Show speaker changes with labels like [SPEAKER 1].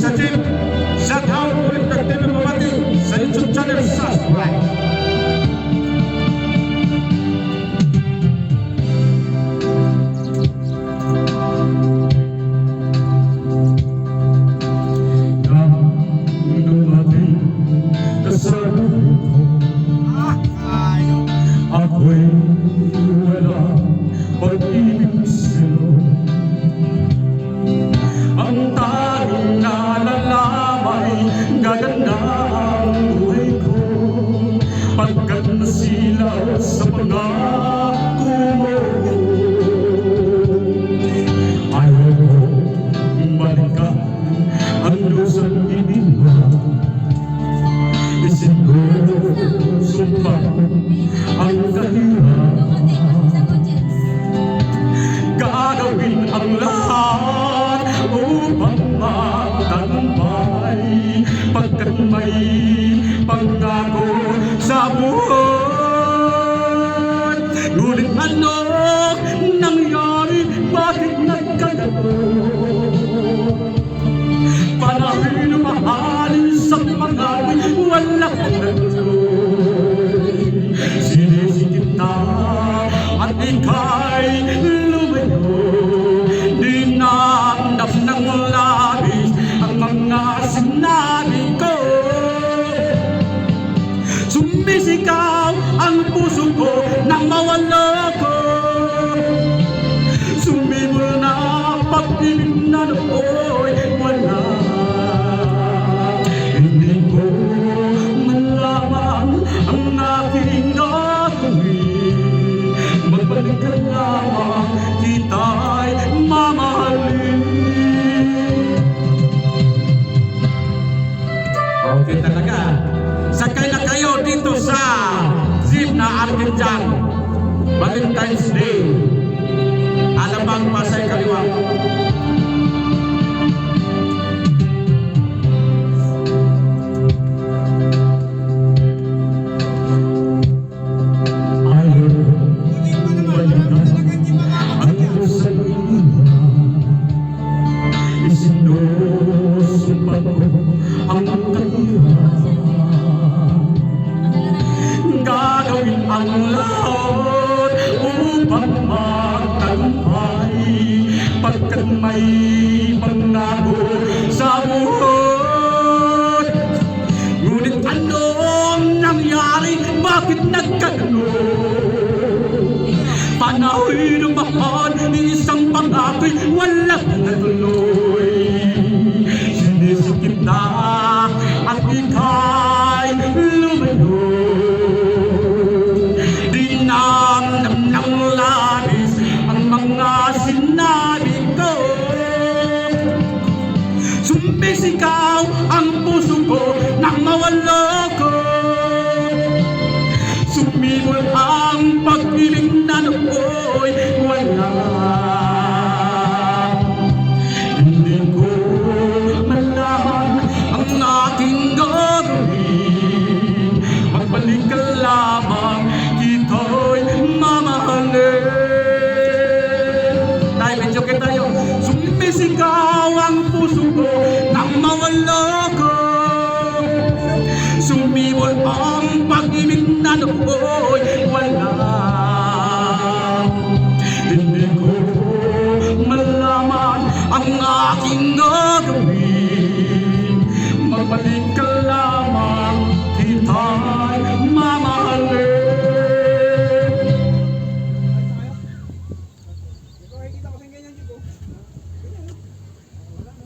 [SPEAKER 1] sa jeep. Shout out ulit ng TV Mamati sa YouTube channel. Subscribe.
[SPEAKER 2] Ako'y walang pag-ibig sa'yo. Ang tanging nalalamay gaganda ang buhay ko pagkat nasilaw sa pangako mo. Ayaw ko balikan ang lusang iniwa. Isinusumpa ang kahirap, gagawin ang lahat upang magtagumpay pagkat may pangako sa buhay. Ngunit ano nangyari? Bakit nagkaganon? Panahon na mahalin sa pangawin, wala kang nagtuloy. Sinisikip na at ika'y lumayo. Dinamdam ng labis ang mga sinabi ko. Sumisigaw ang puso ko nang mawala ko. Sumibol na pag-ibig na nooy wala. Hindi ko malaman ang aking gagawin. Magbalik ka lamang, kita'y mamahalin.
[SPEAKER 1] Okay talaga. Sakay na kayo dito sa jeep na Arkenjang. Valentine's Day. Alabang Pasay Kaliwa.
[SPEAKER 2] Isinusumpa ko ang kahirap,
[SPEAKER 1] Gagawin ang lahat upang magtagumpay pagkat may pangako sa buhay. Ngunit anong nangyari? Bakit nagkaganon? Panahon ng mahal, isang pangako'y walang natuloy. Sinisikip na at ika'y lumayo. Dinamdam ng labis ang mga sinabi ko. Sumisigaw ang puso ko nang mawala ko. Sumibol ang pag-ibig na nooy wala. Hindi ko malaman ang aking gagawin. Magbalik ka lamang, kita'y mamahalin. Tayo, medyo kayo tayo. Sumisigaw ang puso ko nang mawala ko. Sumibol ang pag-ibig na nooy wala. Hindi ko malaman ang aking gagawin. Magbalik ka